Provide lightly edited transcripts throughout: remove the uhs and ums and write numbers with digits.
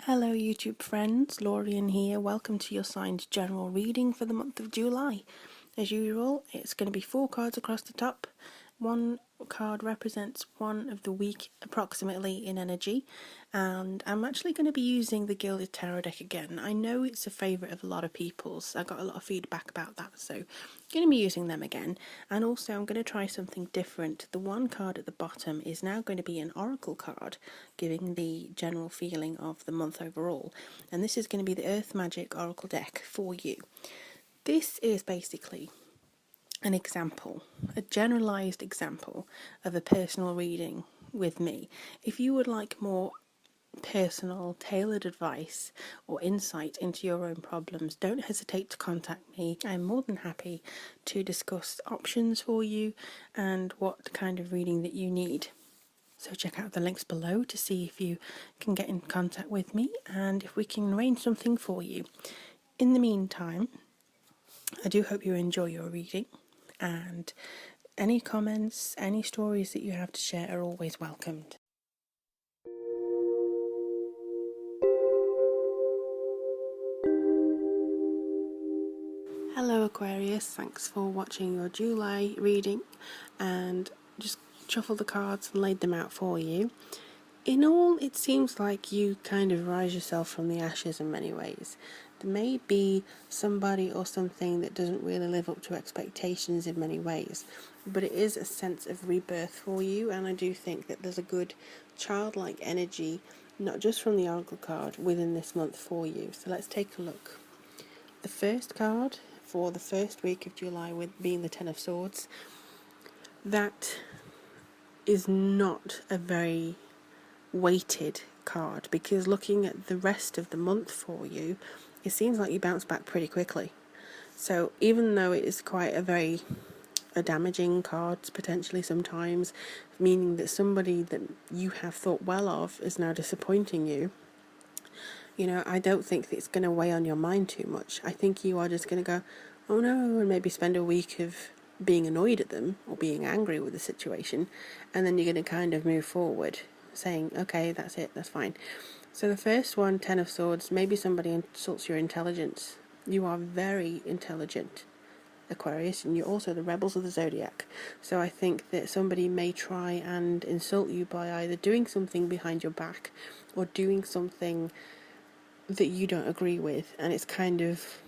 Hello YouTube friends, Lorien here. Welcome to your signed general reading for the month of July. As usual, it's going to be 4 cards across the top. One card represents one of the week approximately in energy, and I'm actually going to be using the Gilded Tarot deck again. I know it's a favourite of a lot of people's. I got a lot of feedback about that, so I'm going to be using them again. And also I'm going to try something different. The one card at the bottom is now going to be an oracle card, giving the general feeling of the month overall. And this is going to be the Earth Magic Oracle deck for you. This is basically an example, a generalized example of a personal reading with me. If you would like more personal, tailored advice or insight into your own problems, don't hesitate to contact me. I'm more than happy to discuss options for you and what kind of reading that you need. So check out the links below to see if you can get in contact with me and if we can arrange something for you. In the meantime, I do hope you enjoy your reading, and any comments, any stories that you have to share are always welcomed. Hello Aquarius, thanks for watching your July reading, and just shuffled the cards and laid them out for you. In all, it seems like you kind of rise yourself from the ashes in many ways. There may be somebody or something that doesn't really live up to expectations in many ways, but it is a sense of rebirth for you, and I do think that there's a good childlike energy, not just from the Oracle card, within this month for you. So let's take a look. The first card for the first week of July, with being the Ten of Swords, that is not a very weighted card, because looking at the rest of the month for you, it seems like you bounce back pretty quickly. So even though it is quite a damaging card potentially sometimes, meaning that somebody that you have thought well of is now disappointing you, I don't think that it's going to weigh on your mind too much. I think you are just going to go, oh no, and maybe spend a week of being annoyed at them or being angry with the situation, and then you're going to kind of move forward saying, okay, that's it, that's fine. So the first one, Ten of Swords, maybe somebody insults your intelligence. You are very intelligent, Aquarius, and you're also the rebels of the zodiac. So I think that somebody may try and insult you by either doing something behind your back or doing something that you don't agree with. And it's kind of,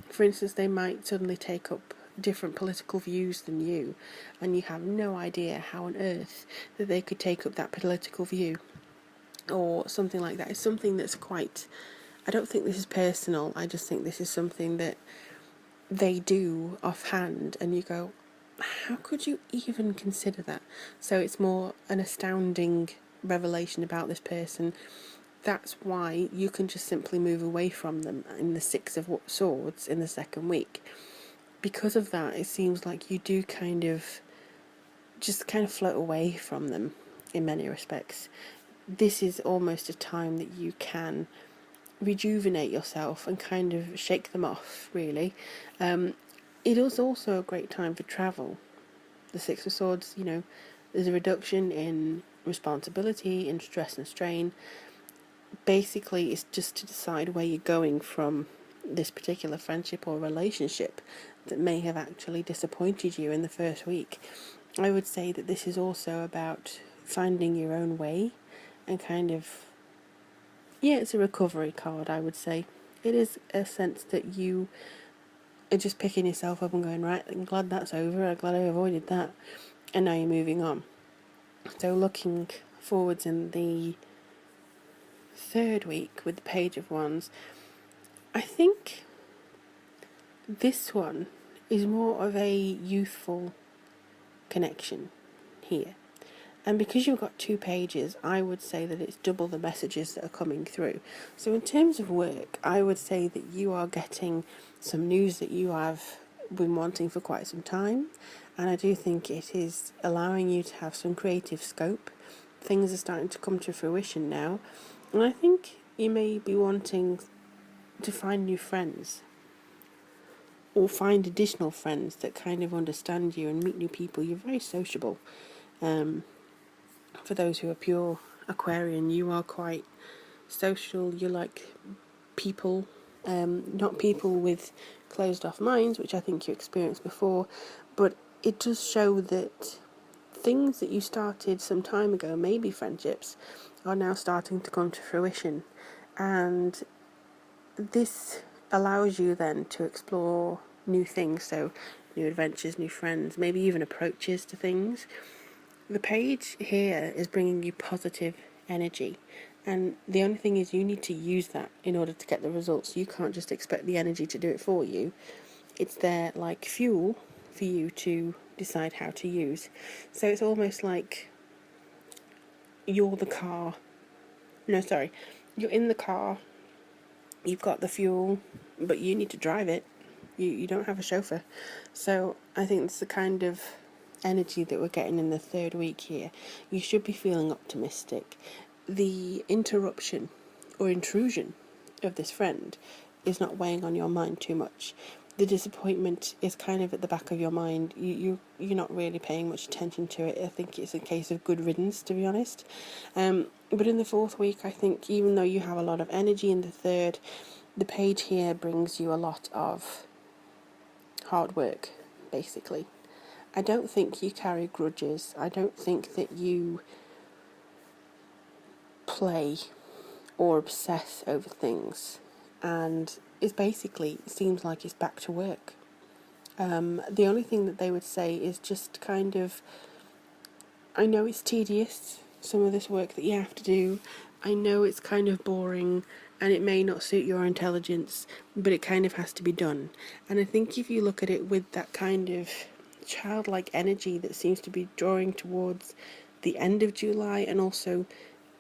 for instance, they might suddenly take up different political views than you, and you have no idea how on earth that they could take up that political view or something like that. It's something that's quite, I don't think this is personal, I just think this is something that they do offhand, and you go, how could you even consider that? So it's more an astounding revelation about this person. That's why you can just simply move away from them in the Six of Swords in the second week. Because of that, it seems like you do kind of float away from them in many respects. This is almost a time that you can rejuvenate yourself and kind of shake them off, really. It is also a great time for travel. The Six of Swords, there's a reduction in responsibility, in stress and strain. Basically, it's just to decide where you're going from this particular friendship or relationship that may have actually disappointed you in the first week. I would say that this is also about finding your own way and it's a recovery card, I would say. It is a sense that you are just picking yourself up and going, right, I'm glad that's over, I'm glad I avoided that, and now you're moving on. So looking forwards in the third week with the Page of Wands, I think this one is more of a youthful connection here. And because you've got 2 pages, I would say that it's double the messages that are coming through. So in terms of work, I would say that you are getting some news that you have been wanting for quite some time. And I do think it is allowing you to have some creative scope. Things are starting to come to fruition now. And I think you may be wanting to find new friends, or find additional friends that kind of understand you and meet new people. You're very sociable. For those who are pure Aquarian, you are quite social, you like people, not people with closed off minds, which I think you experienced before, but it does show that things that you started some time ago, maybe friendships, are now starting to come to fruition. And this allows you then to explore new things, so new adventures, new friends, maybe even approaches to things. The page here is bringing you positive energy, and the only thing is you need to use that in order to get the results. You can't just expect the energy to do it for you. It's there like fuel for you to decide how to use. So it's almost like you're the car. No, sorry. You're in the car, you've got the fuel, but you need to drive it. You don't have a chauffeur. So I think it's the kind of energy that we're getting in the third week here. You should be feeling optimistic. The interruption or intrusion of this friend is not weighing on your mind too much. The disappointment is kind of at the back of your mind. You're not really paying much attention to it. I think it's a case of good riddance, to be honest. But in the fourth week, I think even though you have a lot of energy in the third, the page here brings you a lot of hard work, basically. I don't think you carry grudges. I don't think that you play or obsess over things. And it basically seems like it's back to work. The only thing that they would say is just kind of, I know it's tedious, some of this work that you have to do. I know it's kind of boring and it may not suit your intelligence, but it kind of has to be done. And I think if you look at it with that kind of childlike energy that seems to be drawing towards the end of July, and also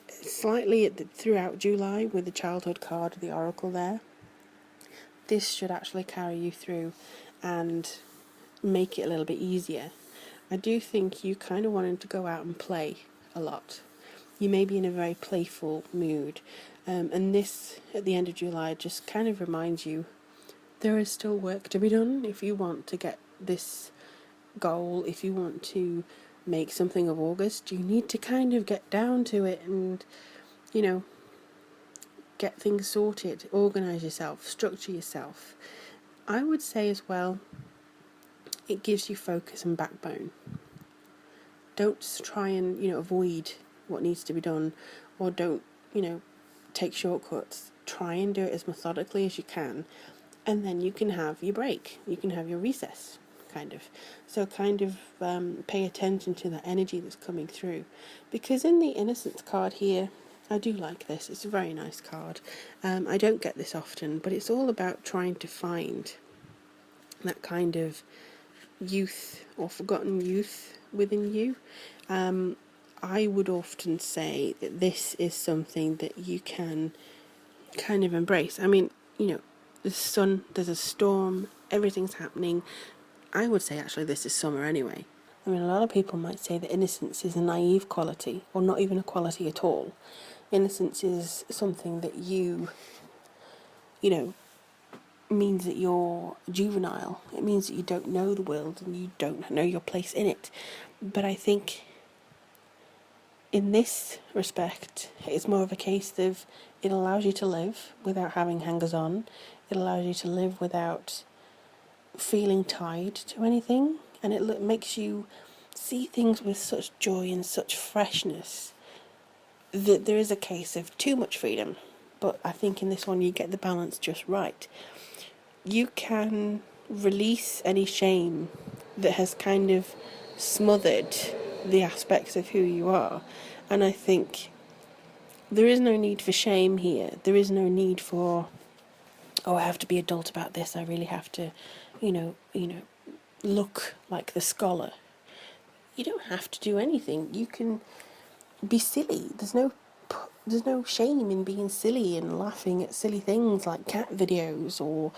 slightly throughout July with the childhood card, the oracle there, this should actually carry you through and make it a little bit easier. I do think you kind of wanted to go out and play a lot. You may be in a very playful mood, and this at the end of July just kind of reminds you there is still work to be done. If you want to get this goal, if you want to make something of August, you need to kind of get down to it and, get things sorted, organise yourself, structure yourself. I would say as well, it gives you focus and backbone. Don't try and, avoid what needs to be done, or don't, take shortcuts. Try and do it as methodically as you can, and then you can have your break. You can have your recess, kind of. So pay attention to that energy that's coming through. Because in the Innocence card here, I do like this. It's a very nice card. I don't get this often, but it's all about trying to find that kind of youth or forgotten youth within you. I would often say that this is something that you can kind of embrace. I mean, the sun, there's a storm, everything's happening. I would say actually this is summer anyway. I mean, a lot of people might say that innocence is a naive quality, or not even a quality at all. Innocence is something that means that you're juvenile. It means that you don't know the world and you don't know your place in it. But I think in this respect, it's more of a case of it allows you to live without having hangers on. It allows you to live without feeling tied to anything. And it makes you see things with such joy and such freshness that there is a case of too much freedom. But I think in this one you get the balance just right. You can release any shame that has kind of smothered the aspects of who you are. And I think there is no need for shame here. There is no need for, I have to be adult about this. I really have to, look like the scholar. You don't have to do anything. You can be silly. There's no shame in being silly and laughing at silly things like cat videos, or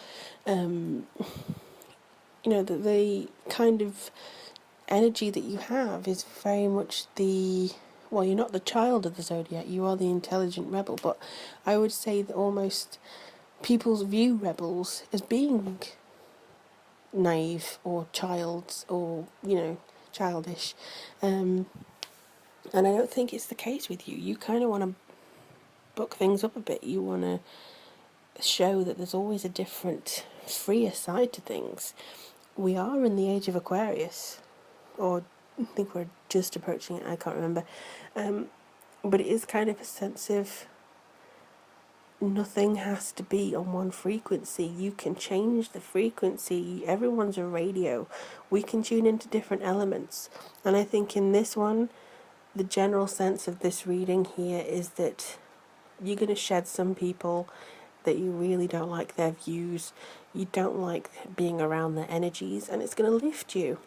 the kind of energy that you have is very much you're not the child of the zodiac, you are the intelligent rebel. But I would say that almost people view rebels as being naive or childish, and I don't think it's the case with you. You kind of want to buck things up a bit. You want to show that there's always a different, freer side to things. We are in the age of Aquarius, or I think we're just approaching it, I can't remember. But it is kind of a sense of nothing has to be on one frequency. You can change the frequency. Everyone's a radio. We can tune into different elements. And I think in this one, the general sense of this reading here is that you're going to shed some people that you really don't like their views. You don't like being around their energies, and it's going to lift you.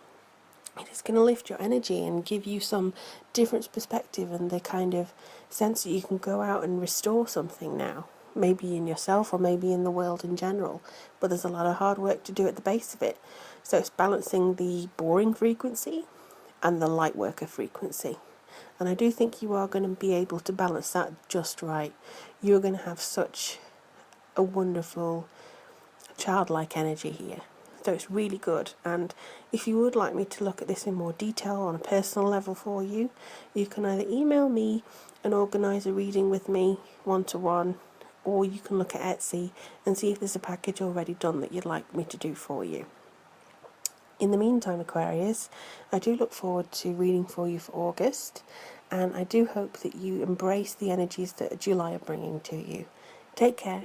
It is going to lift your energy and give you some different perspective and the kind of sense that you can go out and restore something now. Maybe in yourself or maybe in the world in general. But there's a lot of hard work to do at the base of it. So it's balancing the boring frequency and the light worker frequency. And I do think you are going to be able to balance that just right. You're going to have such a wonderful childlike energy here. So it's really good. And if you would like me to look at this in more detail on a personal level for you, you can either email me and organise a reading with me one-to-one, or you can look at Etsy and see if there's a package already done that you'd like me to do for you. In the meantime, Aquarius, I do look forward to reading for you for August, and I do hope that you embrace the energies that July are bringing to you. Take care.